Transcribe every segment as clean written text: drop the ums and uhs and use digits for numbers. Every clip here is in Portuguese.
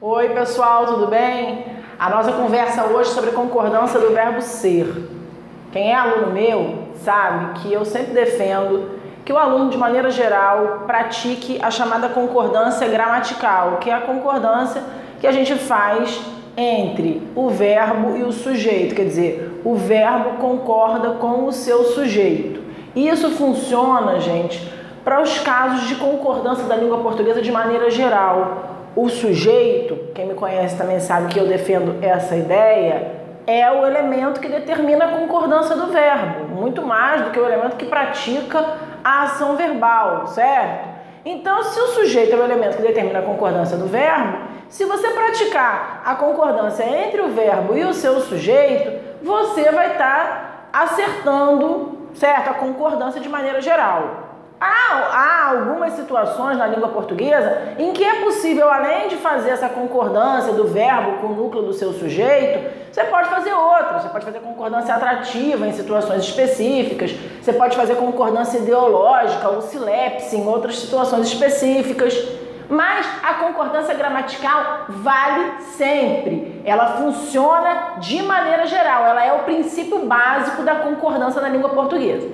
Oi pessoal, tudo bem? A nossa conversa hoje é sobre concordância do verbo ser. Quem é aluno meu sabe que eu sempre defendo que o aluno, de maneira geral, pratique a chamada concordância gramatical, que é a concordância que a gente faz entre o verbo e o sujeito, quer dizer, o verbo concorda com o seu sujeito. E isso funciona, gente, para os casos de concordância da língua portuguesa de maneira geral. O sujeito, quem me conhece também sabe que eu defendo essa ideia, é o elemento que determina a concordância do verbo, muito mais do que o elemento que pratica a ação verbal, certo? Então, se o sujeito é o elemento que determina a concordância do verbo, se você praticar a concordância entre o verbo e o seu sujeito, você vai estar acertando, certo? A concordância de maneira geral. Há algumas situações na língua portuguesa em que é possível, além de fazer essa concordância do verbo com o núcleo do seu sujeito, você pode fazer outras. Você pode fazer concordância atrativa em situações específicas, você pode fazer concordância ideológica ou silepse em outras situações específicas. Mas a concordância gramatical vale sempre. Ela funciona de maneira geral. Ela é o princípio básico da concordância na língua portuguesa.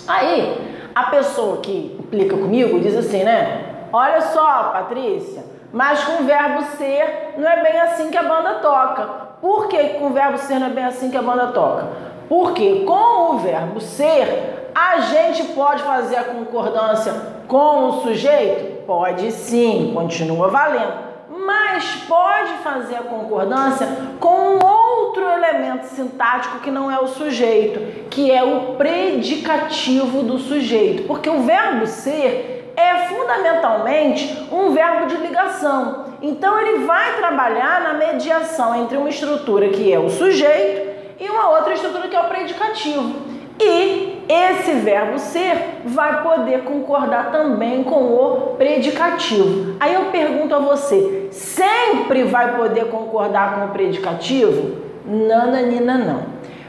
Aí, a pessoa que implica comigo diz assim, né? Olha só, Patrícia, mas com o verbo ser não é bem assim que a banda toca. Por que com o verbo ser não é bem assim que a banda toca? Porque com o verbo ser, a gente pode fazer a concordância com o sujeito? Pode sim, continua valendo. Mas pode fazer a concordância com um outro elemento sintático que não é o sujeito, que é o predicativo do sujeito. Porque o verbo ser é fundamentalmente um verbo de ligação. Então ele vai trabalhar na mediação entre uma estrutura que é o sujeito e uma outra estrutura que é o predicativo. E esse verbo ser vai poder concordar também com o predicativo. Aí eu pergunto a você, sempre vai poder concordar com o predicativo? Nananina não.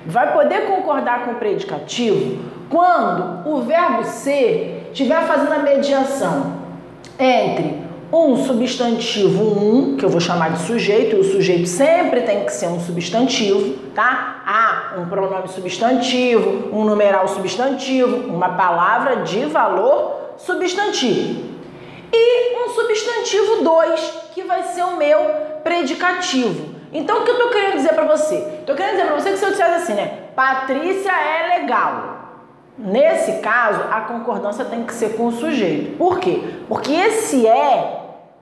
Vai poder concordar com o predicativo quando o verbo ser estiver fazendo a mediação entre um substantivo que eu vou chamar de sujeito, e o sujeito sempre tem que ser um substantivo, tá? Um pronome substantivo, um numeral substantivo, uma palavra de valor substantivo. E um substantivo 2, que vai ser o meu predicativo. Então, o que eu tô querendo dizer para você? Tô querendo dizer para você que se eu dissesse assim, né? Patrícia é legal. Nesse caso, a concordância tem que ser com o sujeito. Por quê? Porque esse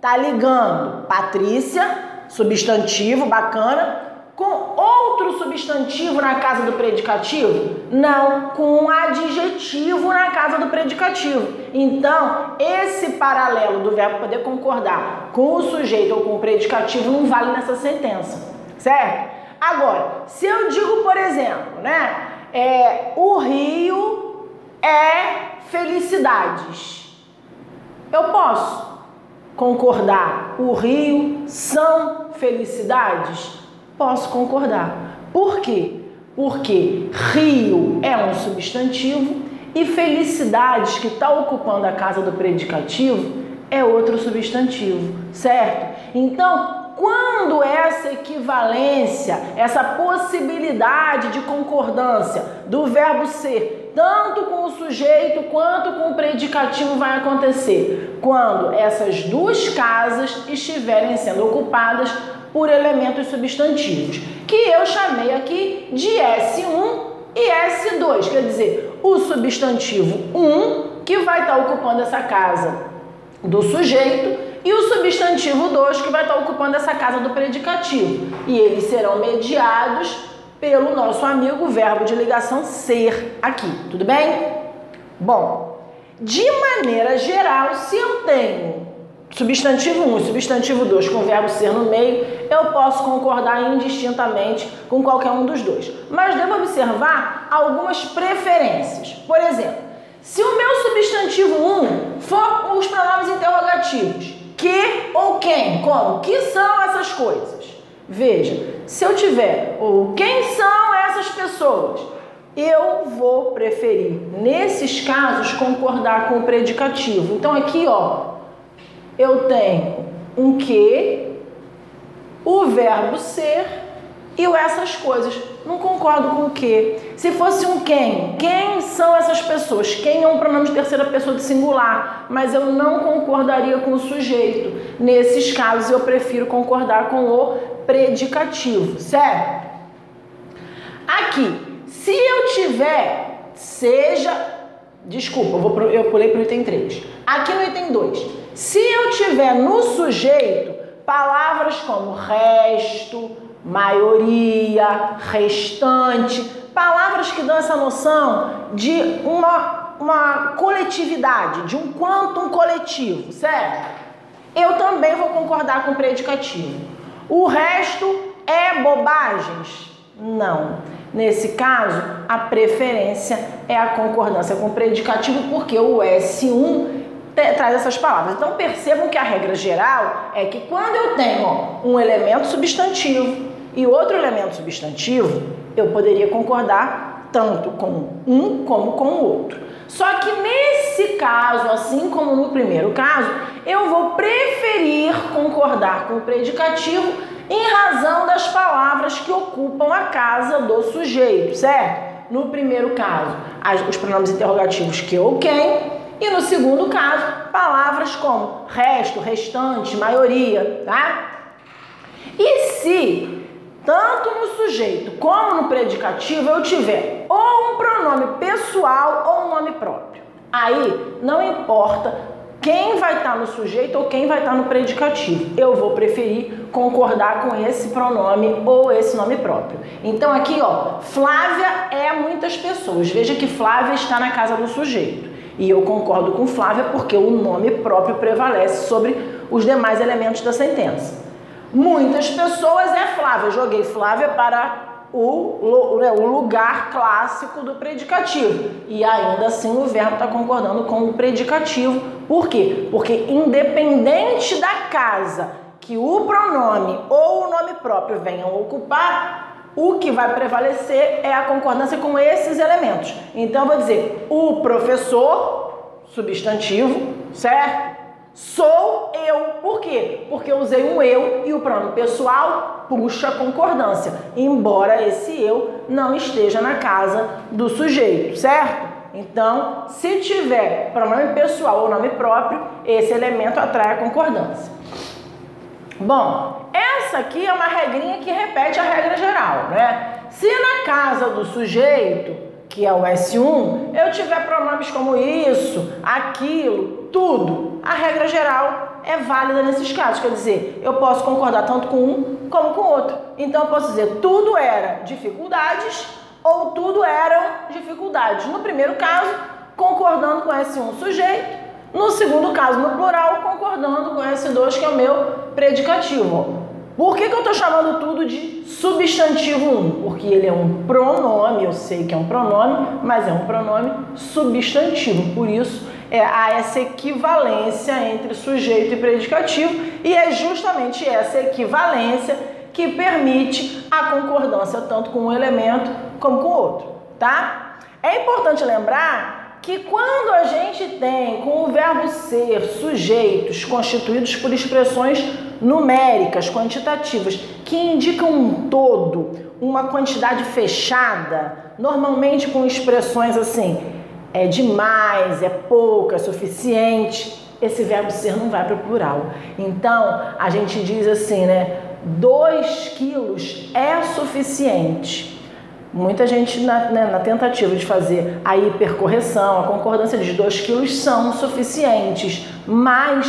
tá ligando Patrícia, substantivo, bacana, com outro substantivo na casa do predicativo? Não, com um adjetivo na casa do predicativo. Então, esse paralelo do verbo poder concordar com o sujeito ou com o predicativo não vale nessa sentença, certo? Agora, se eu digo, por exemplo, né, o rio é felicidades, eu posso concordar. O rio são felicidades? Posso concordar. Por quê? Porque rio é um substantivo e felicidades, que está ocupando a casa do predicativo, é outro substantivo, certo? Então, quando essa equivalência, essa possibilidade de concordância do verbo ser, tanto com o sujeito quanto com o predicativo, vai acontecer? Quando essas duas casas estiverem sendo ocupadas por elementos substantivos, que eu chamei aqui de S1 e S2, quer dizer, o substantivo 1, que vai estar ocupando essa casa do sujeito, e o substantivo 2, que vai estar ocupando essa casa do predicativo. E eles serão mediados pelo nosso amigo verbo de ligação ser aqui, tudo bem? Bom, de maneira geral, se eu tenho substantivo 1 e substantivo 2 com o verbo ser no meio, eu posso concordar indistintamente com qualquer um dos dois. Mas devo observar algumas preferências. Por exemplo, se o meu substantivo 1 for os pronomes interrogativos, que ou quem, como, que são essas coisas? Veja, se eu tiver ou quem são essas pessoas, eu vou preferir, nesses casos, concordar com o predicativo. Então aqui, ó, eu tenho um que o verbo ser e o essas coisas. Não concordo com o quê? Se fosse um quem são essas pessoas? Quem é um pronome de terceira pessoa de singular, mas eu não concordaria com o sujeito. Nesses casos eu prefiro concordar com o predicativo, certo? Aqui, se eu tiver, desculpa, eu pulei para o item 3. Aqui no item 2, se eu tiver no sujeito palavras como resto, maioria, restante, palavras que dão essa noção de uma coletividade, de um quantum coletivo, certo? Eu também vou concordar com o predicativo. O resto é bobagens? Não. Nesse caso, a preferência é a concordância com o predicativo, porque o S1 traz essas palavras. Então percebam que a regra geral é que quando eu tenho um elemento substantivo e outro elemento substantivo, eu poderia concordar tanto com um como com o outro. Só que nesse caso, assim como no primeiro caso, eu vou preferir concordar com o predicativo em razão das palavras que ocupam a casa do sujeito, certo? No primeiro caso, os pronomes interrogativos que ou quem, e no segundo caso, palavras como resto, restante, maioria, tá? E se, tanto no sujeito como no predicativo, eu tiver ou um pronome pessoal ou um nome próprio, aí não importa quem vai estar no sujeito ou quem vai estar no predicativo, eu vou preferir concordar com esse pronome ou esse nome próprio. Então aqui, ó, Flávia é muitas pessoas. Veja que Flávia está na casa do sujeito. E eu concordo com Flávia porque o nome próprio prevalece sobre os demais elementos da sentença. Muitas pessoas é Flávia. Eu joguei Flávia para o lugar clássico do predicativo. E ainda assim o verbo está concordando com o predicativo. Por quê? Porque independente da casa que o pronome ou o nome próprio venham ocupar, o que vai prevalecer é a concordância com esses elementos. Então, eu vou dizer o professor, substantivo, certo? Sou eu. Por quê? Porque eu usei um eu e o pronome pessoal puxa concordância, embora esse eu não esteja na casa do sujeito, certo? Então, se tiver pronome pessoal ou nome próprio, esse elemento atrai a concordância. Bom, essa aqui é uma regrinha que repete a regra geral, né? Se na casa do sujeito, que é o S1, eu tiver pronomes como isso, aquilo, tudo, a regra geral é válida nesses casos. Quer dizer, eu posso concordar tanto com um como com o outro. Então, eu posso dizer tudo era dificuldades ou tudo eram dificuldades. No primeiro caso, concordando com S1 sujeito. No segundo caso, no plural, concordando com S2, que é o meu predicativo. Por que eu estou chamando tudo de substantivo 1? Porque ele é um pronome, eu sei que é um pronome, mas é um pronome substantivo. Por isso, há essa equivalência entre sujeito e predicativo, e é justamente essa equivalência que permite a concordância tanto com um elemento como com o outro, tá? É importante lembrar que quando a gente tem com o verbo ser sujeitos constituídos por expressões numéricas, quantitativas, que indicam um todo, uma quantidade fechada, normalmente com expressões assim, é demais, é pouco, é suficiente, esse verbo ser não vai para o plural. Então, a gente diz assim, né, 2 quilos é suficiente. Muita gente, na tentativa de fazer a hipercorreção, a concordância de 2 quilos são suficientes, mas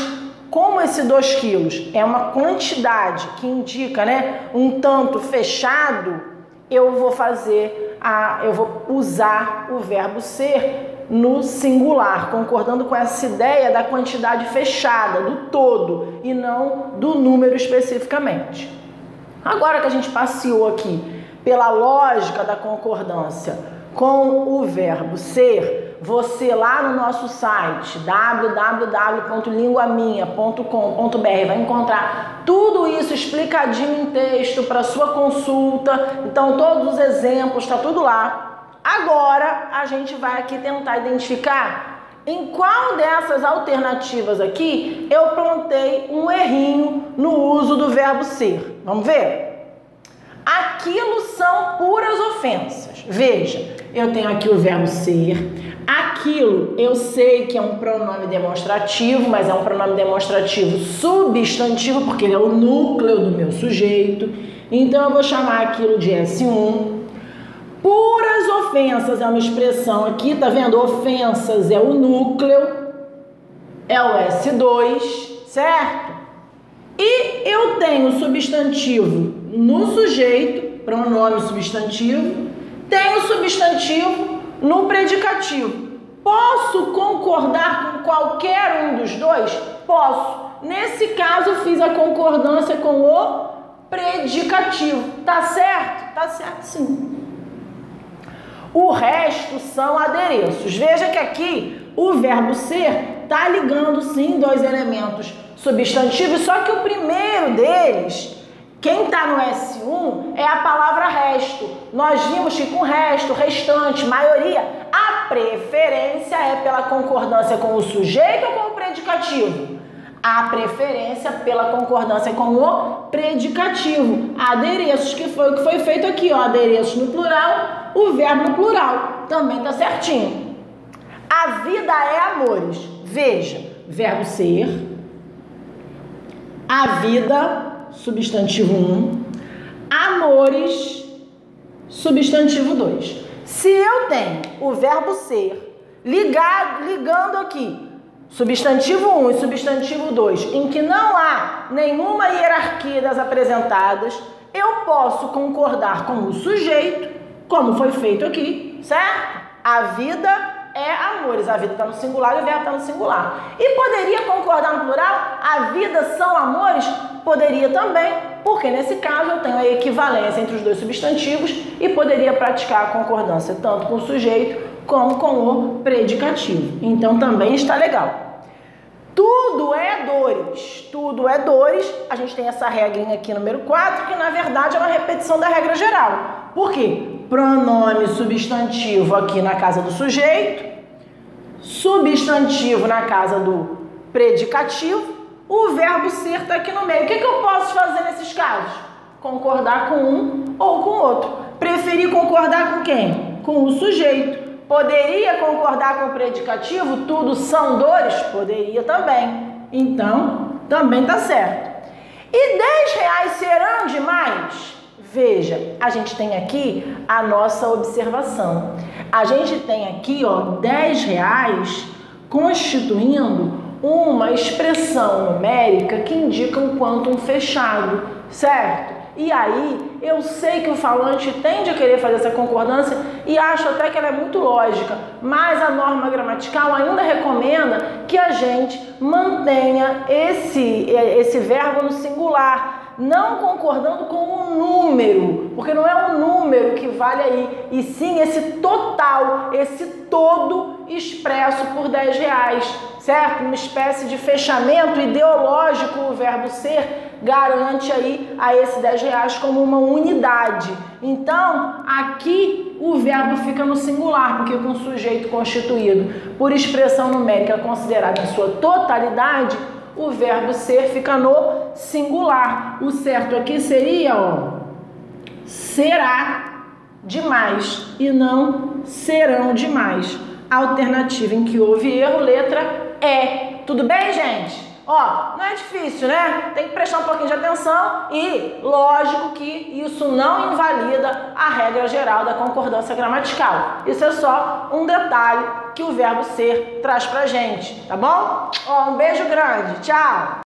como esse 2 quilos é uma quantidade que indica, né, um tanto fechado, eu vou usar o verbo ser no singular, concordando com essa ideia da quantidade fechada, do todo, e não do número especificamente. Agora que a gente passeou aqui pela lógica da concordância com o verbo ser, você lá no nosso site www.linguaminha.com.br vai encontrar tudo isso explicadinho em texto para sua consulta. Então todos os exemplos, está tudo lá. Agora a gente vai aqui tentar identificar em qual dessas alternativas aqui eu plantei um errinho no uso do verbo ser. Vamos ver? Aquilo são puras ofensas. Veja, eu tenho aqui o verbo ser. Aquilo eu sei que é um pronome demonstrativo, mas é um pronome demonstrativo substantivo, porque ele é o núcleo do meu sujeito. Então eu vou chamar aquilo de S1. Puras ofensas é uma expressão aqui, tá vendo? Ofensas é o núcleo, é o S2, certo? E eu tenho substantivo no sujeito, pronome substantivo, tenho substantivo no predicativo. Posso concordar com qualquer um dos dois? Posso. Nesse caso, fiz a concordância com o predicativo. Tá certo? Tá certo, sim. O resto são adereços. Veja que aqui o verbo ser tá ligando, sim, dois elementos substantivos, só que o primeiro deles, quem está no S1 é a palavra resto. Nós vimos que com resto, restante, maioria, a preferência é pela concordância com o sujeito ou com o predicativo? A preferência pela concordância com o predicativo. Adereços, que foi o que foi feito aqui, ó. Adereços no plural, o verbo no plural. Também tá certinho. A vida é amores. Veja, verbo ser, a vida, substantivo 1, amores, substantivo 2. Se eu tenho o verbo ser ligando aqui, substantivo 1 e substantivo 2, em que não há nenhuma hierarquia das apresentadas, eu posso concordar com o sujeito, como foi feito aqui, certo? A vida é amores, a vida está no singular e o verbo está no singular. E poderia concordar no plural? A vida são amores? Poderia também, porque nesse caso eu tenho a equivalência entre os dois substantivos e poderia praticar a concordância tanto com o sujeito como com o predicativo. Então também está legal. Tudo é dores. Tudo é dores. A gente tem essa regrinha aqui, número 4, que na verdade é uma repetição da regra geral. Por quê? Pronome substantivo aqui na casa do sujeito, substantivo na casa do predicativo, o verbo ser está aqui no meio. O que eu posso fazer nesses casos? Concordar com um ou com o outro. Preferir concordar com quem? Com o sujeito. Poderia concordar com o predicativo? Tudo são dores? Poderia também. Então, também tá certo. E R$10 serão demais? Veja, a gente tem aqui a nossa observação. A gente tem aqui, ó, R$10 constituindo uma expressão numérica que indica um quantum fechado, certo? E aí, eu sei que o falante tende a querer fazer essa concordância e acho até que ela é muito lógica, mas a norma gramatical ainda recomenda que a gente mantenha esse verbo no singular, não concordando com um número, porque não é um número que vale aí, e sim esse total, esse todo expresso por R$10, certo? Uma espécie de fechamento ideológico, o verbo ser garante aí a esse R$10 como uma unidade. Então, aqui o verbo fica no singular, porque com o sujeito constituído por expressão numérica considerada em sua totalidade, o verbo ser fica no singular. O certo aqui seria, ó, será demais e não serão demais. Alternativa em que houve erro, letra E. Tudo bem, gente? Ó, não é difícil, né? Tem que prestar um pouquinho de atenção e, lógico que isso não invalida a regra geral da concordância gramatical. Isso é só um detalhe que o verbo ser traz pra gente, tá bom? Ó, um beijo grande, tchau!